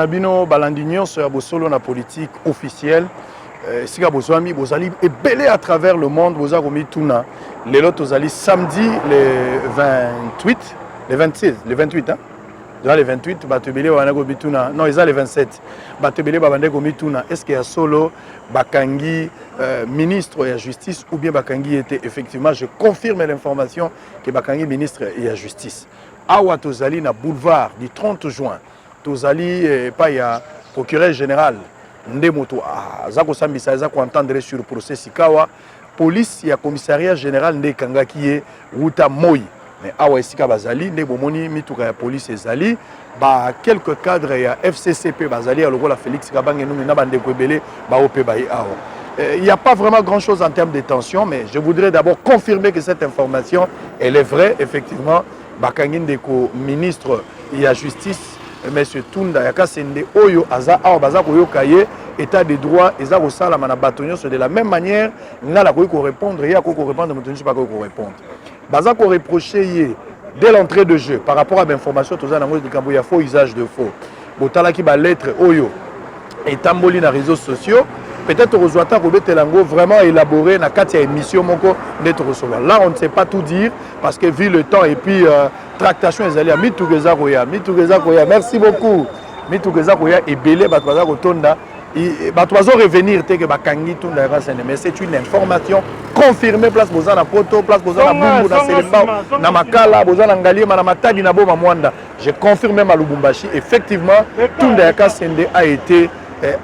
Nabino Balandignon sur la politique officielle. Si vous avez belé à travers le monde, vous avez Tuna. Les lots samedi le 28, le 26, le 28. Hein? Déjà le 28, non, ils ont le 27. Est-ce qu'il y a solo Bakangi, ministre de la Justice, ou bien Bakangi était effectivement, je confirme l'information que Bakangi ministre de la Justice. Awa Tozali na boulevard du 30 juin. Tozali pas il y a procureur général. Ndemoto zako sambisa zako entendre sur le procès Sikawa. Police il y a commissariat général Ndekanga qui est Ruta Moi. Mais awa esika bazali nde bomoni mituka ya police ezali ba quelques cadres ya FCCP bazali ya lokola Félix Kabange nous na bande ko belé ba opé ba awa. Il n'y a pas vraiment grand chose en termes de tension, mais je voudrais d'abord confirmer que cette information elle est vraie effectivement. Bakangi Ndeko ministre de la Justice M. Tunda Yakasende Oyo Aza Awa Baza Koyokaye état de droit et ça ça la manabatonio c'est de la même manière n'a la ko répondre il y a ko répondre mais pas ko répondre Baza ko reprocher dès l'entrée de jeu par rapport à l'information tout ça dans le campo il y a faux usage de faux botala ki ba lettre Oyo et tamboli na réseaux sociaux peut-être Rozoata Robetelango vraiment élaboré na katia émission moko d'être recevoir. Là on ne sait pas tout dire parce que vu le temps et puis tractation les alliés Mitugeza Koya merci beaucoup Mitugeza Koya et belé batwaza kotonda batwazo revenir te que bakangi tunda rasene mais c'est une information confirmée place bozana poto place bozana bumbu na selemba na makala bozana ngalié na matadi na boma mwanda je confirme même à Lubumbashi effectivement tunda yakasende a été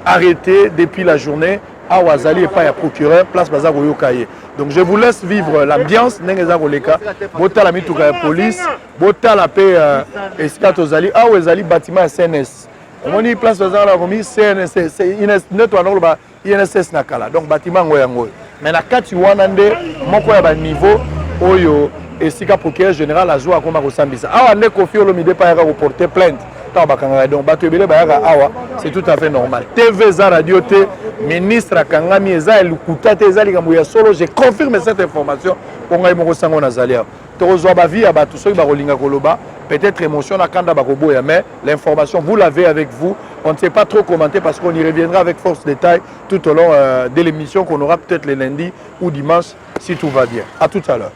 arrêté depuis la journée à Ouazali et pas à procureur, place Bazar Oyokaye. Donc je vous laisse vivre l'ambiance. N'engeza Goleka, Bota la mitouka police, Bota la paix Escatozali, à Ouazali bâtiment CNS. On dit place Bazar la remise CNS, c'est INSS Nakala. Donc bâtiment Ngoyango. Mais la kati wanande, moko ya ba niveau Oyo et sika procureur général a joué à Koma Kosambisa. Awa ne Kofi Olomide pas à reporter plainte. Donc c'est tout à fait normal. TV za radio T ministre Kangami eza elukuta te eza likambo ya solo je confirme cette information pour ngai moko sango na zalia. Tozwa ba vie ya batu soki ba kolinga koloba peut-être émotion na kanda ba koboya mais l'information vous l'avez avec vous. On ne sait pas trop commenter parce qu'on y reviendra avec force détail tout au long de l'émission qu'on aura peut-être le lundi ou dimanche si tout va bien. À tout à l'heure.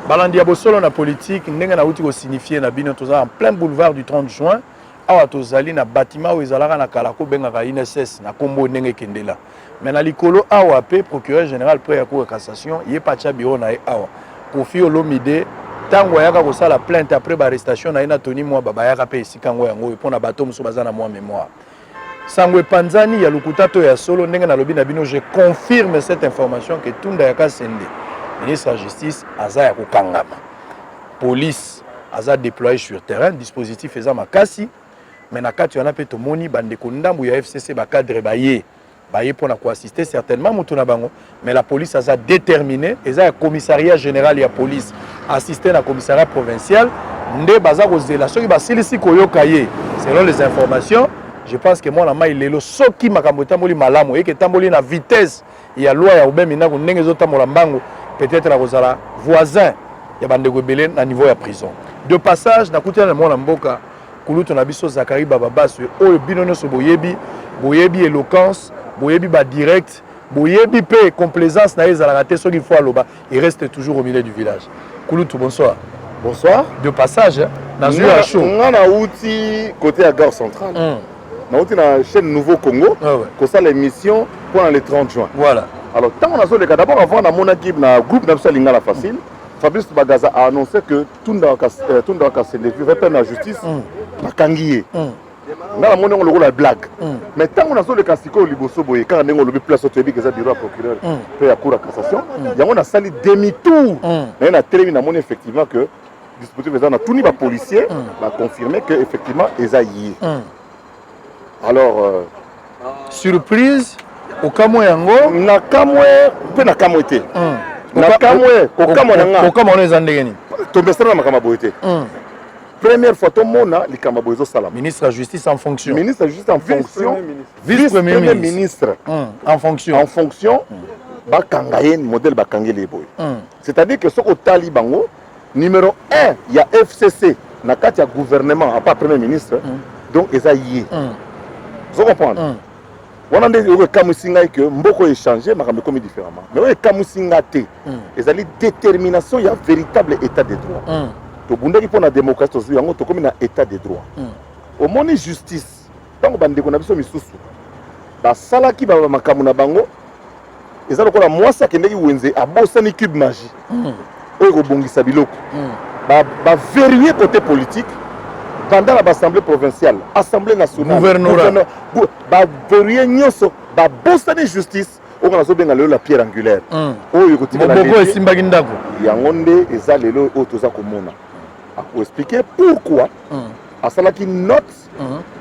Balandi Abosolo na politique, n'enga na uti ko signifier na bino toza en plein boulevard du 30 juin, awa tozali na bâtiment où ezalaka na kalako bengaka INSS na kombo ndenge kendela. Mais na likolo awa pe procureur général près ya cour de cassation, yé pacha bureau na awa. Kofi Olomide tango yaka ko sala plainte après arrestation na ina Tony Mwa baba yaka pe sikango yango pour na bato muso bazana moi mémoire. Sangwe Panzani ya lukutato ya solo ndenge na lobi na bino je confirme cette information que Tunda yaka sende. Ministre de la Justice, Aza Kangama. Police, Aza déployé sur terrain, dispositif Eza Makasi. Mais na kati yana pe to moni bande kondambu ya FCC ba cadre baye pour na ko assister certainement mutuna bango. Mais la police Aza déterminé, Eza commissariat général ya police, assister na commissariat provincial, nde baza ko zela soki ba silisi koyoka ye. Selon les informations, je pense que moi la mai lelo soki makambo tamboli malamu et que tamboli na vitesse ya loi ya ubemina ko ndenge zotambola mbango. Peut-être la Rosala voisin, il y a bande rebelle à niveau de prison. De passage, na kutia na mwana mboka, kulutu na biso Zakari Bababas, oyo binono so boyebi, boyebi éloquence, boyebi ba direct, boyebi pe complaisance na ezala raté ce qu'il faut à loba, il reste toujours au milieu du village. Kulutu bonsoir. Bonsoir. De passage, dans une chaud. On a outil côté à gare centrale. On a outil la chaîne Nouveau Congo, que ça l'émission pendant le 30 juin. Voilà. Alors, tant on a sur les cas, d'abord avant dans mon équipe, dans le groupe d'Absalinga la facile, Fabrice Bagaza a annoncé que Tunda Kassende répète la justice, la Kangié. On a mon nom la blague. Mais tant on a sur les cas, si on liboso boye, quand on a le place au Tébi, que ça dira procureur, puis à cour de cassation, il y a on a sali demi-tour. Mais on a terminé mon effectivement que le dispositif on a tout ni policier, a confirmé que effectivement ils a y. Alors surprise. Au Kamwe yango na Kamwe pe na Kamwe te nakamwe kokamwana eza ndenge nini tombesana na makambo boye te première fois tomona likambo boye ezosalama ministre ya justice en fonction ministre ya justice en fonction vice-premier ministre en fonction bakanga ye modèle bakangeli ye boye c'est-à-dire que soki otali bango numéro 1 ya FCC na kati ya gouvernement à part premier ministre donc eza ye ozo comprendre wana nde oyo ekamwisi ngai ke mboko échanger makambo ekomi différemment mais oyo ekamwisi nga te ezali détermination ya véritable état de droit tobundaki mpo na démocratie tozwi yango tokomi na état de droit omoni justice ntango bandeko na biso misusu basalaki makambo na bango eza lokola mwasi akendeki wenze abosani cube magie oyo kobongisa biloko baverrouiller côté politique pendant l'Assemblée provinciale, Assemblée nationale, gouvernorat, baverrouiller nyonso, babosani justice, on a besoin de la pierre angulaire. Oyo kotika na Moboko esimbaki ndako. Yango nde eza lelo oyo toza komona. Pour expliquer pourquoi asalaki note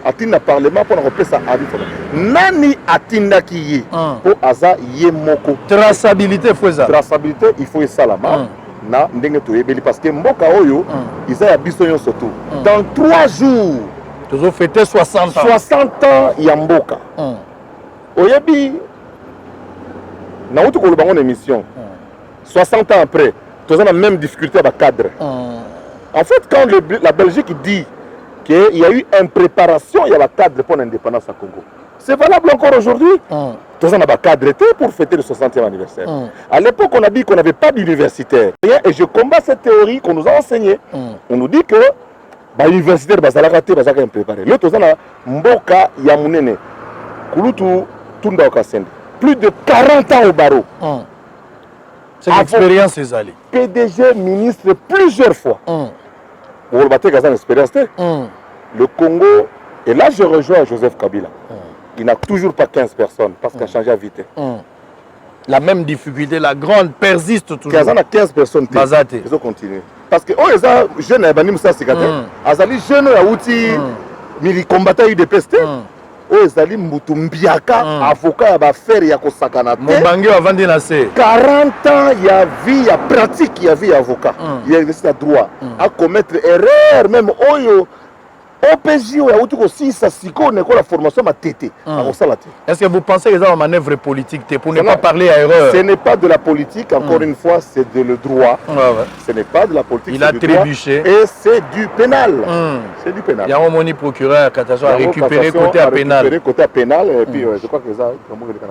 atinda parlement pour repesa avis. Nani atindaki ye po aza ye moko. Traçabilité faut ça. Traçabilité il faut esalama. Na ndenge toyebeli parce que mboka oyo iza ya biso nyonso tout dans 3 jours tozo fêter 60 ans ya mboka oyebi na utu koloba ngo émission 60 ans après toza na même difficulté à cadre en fait quand la Belgique dit qu'il y a eu une préparation il y a la cadre pour l'indépendance à Congo c'est valable encore aujourd'hui. Tous on a cadre pour fêter le 60e anniversaire. À l'époque, on a dit qu'on n'avait pas d'universitaire. Et je combats cette théorie qu'on nous a enseignée. On nous dit que l'universitaire va préparer. L'autre, tous on a Mboka Yamunene. Kulutu Tunda Okasende. Plus de 40 ans au barreau. C'est l'expérience, les alliés. PDG, ministre, plusieurs fois. Pour le battre, expérience. Le Congo, et là je rejoins Joseph Kabila. Il n'a toujours pas 15 personnes parce qu'il a changé à vite. La même difficulté, la grande persiste toujours. Il y a 15 personnes. Ils ont continué. Parce que oh, les jeunes, ils jeunes, ils combattent les UDPST. Oh, ils ont Moutumbiaka, avocat, faire ya kosakana. Mobange avant de nasser. 40 ans, il y a vie, il y a pratique, il y a vie avocat. Il y a le droit à commettre erreur, même Oyo. OPJ aussi, ça la formation ma tété. Est-ce que vous pensez que c'est une manœuvre politique pour ne pas parler à erreur? Ce n'est pas de la politique, encore une fois, c'est de le droit. Ce n'est pas de la politique. Il a trébuché. Et c'est du pénal. C'est du pénal. Il y a un moni procureur qui a récupéré côté à pénal. Côté à pénal, et puis je crois que ça,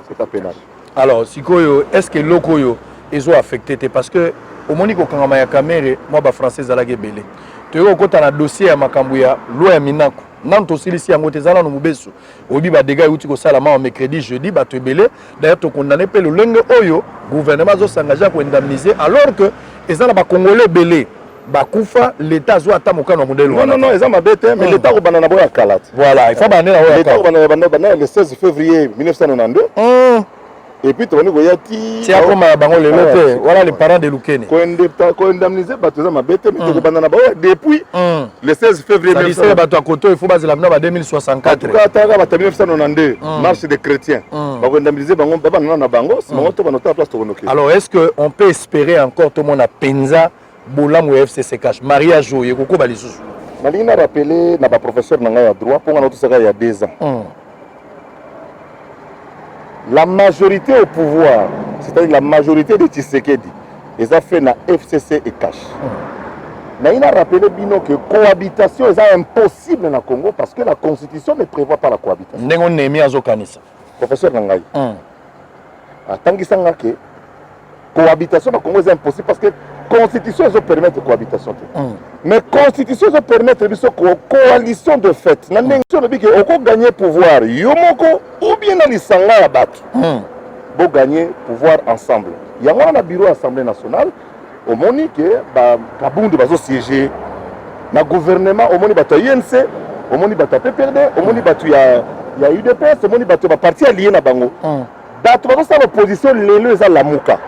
c'est à pénal. Alors, est-ce que l'Okoyo est affecté? Parce que au moni ko kangama ya caméra, moi ba français alage belé. Tu as un dossier à Makambuya, loi Minako. Nanto silisi yango tezana no mubesu. Obi ba dégâts uti ko sala ma mercredi jeudi ba te belé. D'ailleurs to condamné pe le lenge oyo gouvernement zo s'engager pour indemniser alors que ezana ba congolais belé. Ba kufa l'état zo ata mokano modèle. Non, ezana mabete mais l'état ko banana boya kalat. Voilà, il faut baner na boya. L'état ko banana le 16 février 1992. Et puis tu vas nous c'est comme voilà les parents de Lukene. Quand indemniser depuis le 16 février. Il faut baser la 2064. 1992 marche des chrétiens. Alors est-ce qu'on peut espérer encore tout le monde à Penza Bolam ou FCC cash mariage ou Yekoko Balisusu? Je vais rappeler na professeur nanga droit pour notre il y a 2 ans. La majorité au pouvoir, c'est-à-dire la majorité de Tshisekedi, ils ont fait la FCC et cash. Il a rappelé Bino que la cohabitation est impossible dans le Congo parce que la constitution ne prévoit pas la cohabitation. Professeur Nangaï, tant que la cohabitation dans le Congo est impossible parce que la constitution peut permettre la cohabitation. Mais la constitution peut permettre une coalition de fait. On peut gagner pouvoir ou bien dans l'Isanga à battre. Pour gagner pouvoir ensemble. Il y a un bureau de l'Assemblée nationale. Au moment où Kabundu va siéger dans le gouvernement, au moment où il y a INC, au moment où il y a PPRD, au moment où il y a UDPS, au moment où il y a parti allié à Bango. L'opposition, les gens la mouka.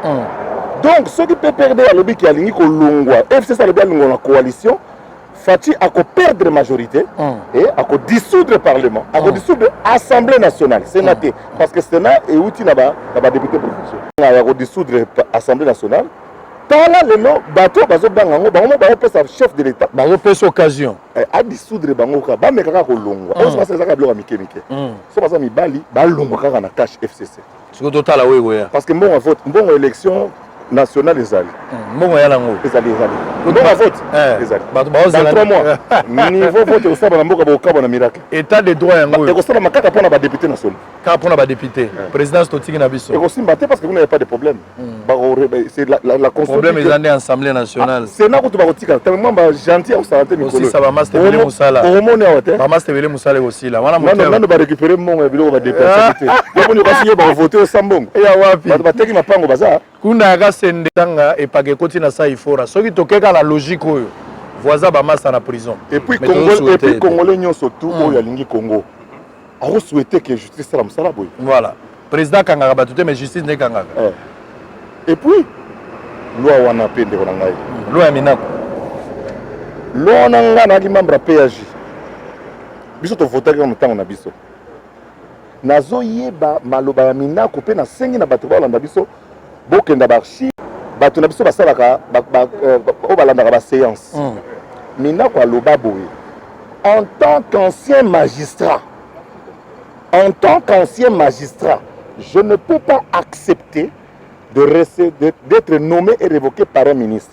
Donc, ceux qui peuvent perdre à l'objet qui a l'ingé Kolongwa, FCC a la coalition, Fati a perdre la majorité et a dissoudre le Parlement, a dissoudre l'Assemblée nationale, Sénat, parce que le Sénat est outil là-bas, député provincial. Il a dissoudre l'Assemblée nationale. Tala le nom, bateau, bateau, chef de l'État. Bateau, occasion. A dissoudre bango ka ba meka ko longwa on se passe ça ka bloka mike so passe mi bali ba longwa ka na cash FCC siko total we go ya parce que mbongo vote mbongo élection nationale ezali mbongo ya lango ezali mbongo vote ezali bato ba ozela 3 mois niveau vote osaba na mboka boka na miracle état de droit yango et ko sala makaka pona ba député national ka pona ba député présidence totiki na biso et ko simba te parce que vous n'avez pas de problème c'est la problème est en assemblée nationale c'est na ko to ba kotika tellement ba gentil au santé aussi ça va master vele musala ba master vele musala aussi là wana moteur nando ba récupérer mbongo ya biloko ba dépenser yo boni kasi ba voter sambongo ya wapi ba teki mapango baza kuna ga sende tanga et pas que koti na sa ifora soki tokeka la logique oyo voisin ba massa na prison et puis congolais nyonso tout oyo alingi Congo a souhaité que justice sala musala boy voilà président kangaka batute mais justice ne kangaka et puis loi wana pende ko ngai loi ya minako loi nanga na ki membre PAJ biso to voter ko mutango na biso nazo yeba maloba ya minako pe na sengi na bato ba landa biso bokenda barchi bato na biso basalaka o balandaka ba séance minako aloba boye en tant qu'ancien magistrat je ne peux pas accepter d'être nommé et révoqué par un ministre.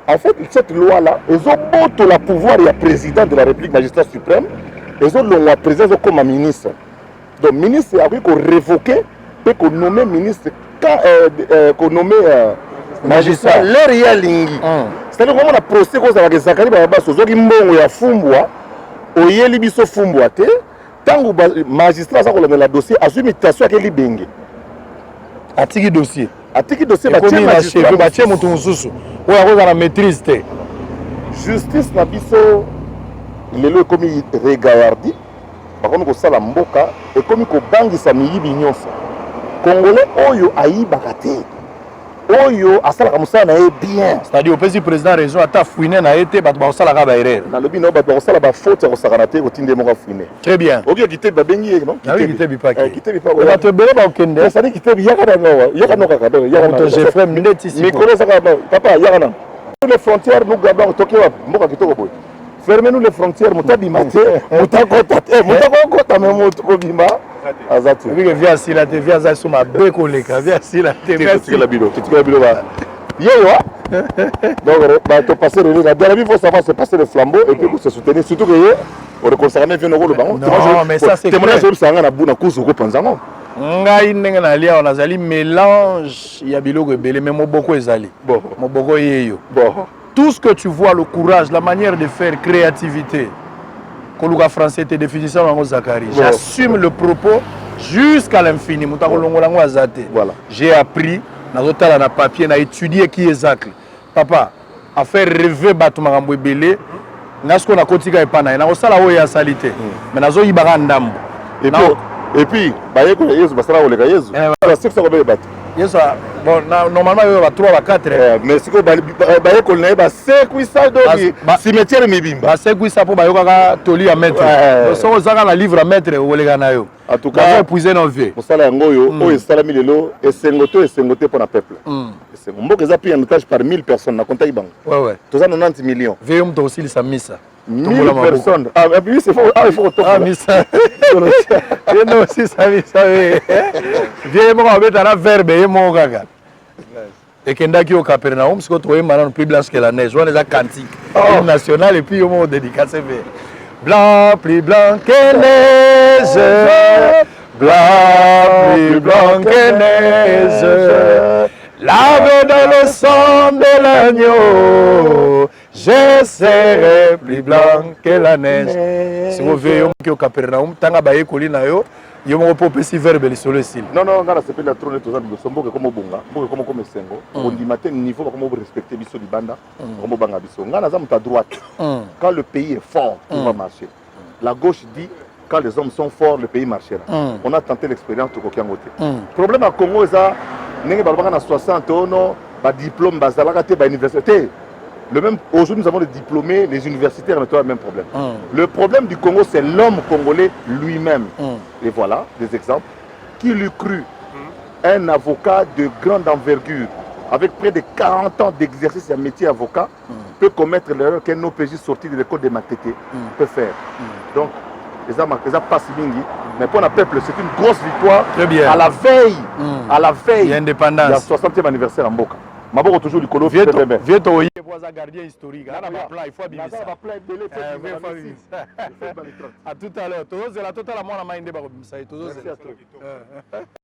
En fait, cette loi-là, ils ont le pouvoir et le président de la République, magistrat suprême, ils ont le président comme un ministre. Donc, le ministre a révoqué et qu'on nommé ministre, qu'on nommé magistrat. L'heure y a lingi. C'est-à-dire qu'on a procès avec les Zakari Babasso, qui mbongo ya fumbwa, oyeli biso fumbwa te, tango magistrat ça qu'on la dossier, a imitation avec les bengue. Atiki dossier batie magistrat batie mutu mususu oyo akoza na maîtrise te justice na biso lelo ekomi regayardi bakomi kosala mboka ekomi kobangisa miyibi nyonso congolais oyo ayibaka te oyo asalaka mosala na ye bien c'est-à-dire opesi président raison ata fouine na ye te bato bakosalaka baerreur nalobi no bato bakosala bafaute ya kosakana te kotinde moko afouine très bien oki kitebi babengi ye non kitebi paki bato ebele bakokende sani kitebi yaka no kaka moto Jeffrey ndeti mikolo ezaka papa yaka na les frontières nous gardons toke wa mboka kitoko boye fermez-nous les frontières mutabima te mutakota te mutakota me mutu kobima azatu vike via sila te via za suma be koleka via sila te tikela bilo ba yewa donc bah to passer le la dernière fois ça va se passer le flambeau et puis se soutenir surtout que on reconnaît bien le bango non mais ça c'est témoignage sur sanga na buna kuzu ko panzango ngai ndenge na lia on azali mélange ya biloko ebele mais moboko ezali moboko yeyo tout ce que tu vois le courage la manière de faire créativité Koluka français te définition nango Zakari j'assume le propos jusqu'à l'infini mutako longolango azate voilà j'ai appris nazotala na papier na étudier qui est Zakri papa a faire rêver bato makambo ebele ngasko na kotika epana na kosala oyo ya salite mais nazo yibaka ndambo et puis bayeko yesu basala oleka yesu la sexe ko be bato yesu bon normalement yo ba 3 ba 4 mais siko bayeko na ba sekwisa do cimetière mibimba ba sekwisa po bayokaka toli ya maître so zaka na livre à maître oleka na yo en tout cas épuiser nos vies mosala yango yo oyo esalami lelo esengote pour na peuple mboka eza pris en otage par 1000 personnes na compta ibango ouais toza 90 millions veille mto aussi sa misa 1000 personnes et puis c'est faux il faut ah misa et non aussi ça misa vieux mo ba beta na verbe et mo kaka et kendaki au Capernaum ce que tu vois maintenant plus blanche que la neige on les a cantique national et puis au mot dédicacé blanc plus blanc que neige blanc plus blanc que neige lavé dans le sang de l'agneau je serai plus blanc que la neige si vous voyez au Capernaum tanga baye kolina yo yo mo po pesi verbe le solo sil non ngana c'est la trône to za biso mboka comme bonga mboka comme sengo on dit matin niveau comme respecter biso libanda comme banga biso ngana za muta droite quand le pays est fort on va marcher la gauche dit quand les hommes sont forts le pays marchera on a tenté l'expérience to kokiangote problème à Congo ça nenge balbaka na 60 ono ba diplôme bazalaka te ba université Aujourd'hui, nous avons les diplômés, les universitaires, mais le même problème. Le problème du Congo, c'est l'homme congolais lui-même. Et voilà des exemples. Qui l'eût cru? Un avocat de grande envergure, avec près de 40 ans d'exercice d'un métier avocat, peut commettre l'erreur qu'un OPJ sorti de l'école de Matete peut faire. Donc, les hommes passent mingi, mais pour le peuple, c'est une grosse victoire. Très bien. À la veille, il y a indépendance. Il y a 60e anniversaire en Boka. Maboko toujours du colo. Vieux to yé boisa gardien historique. Là, il faut habiller ça. À tout à l'heure. Tozo c'est la totale à moi la main de Barobimsa. Tozo c'est.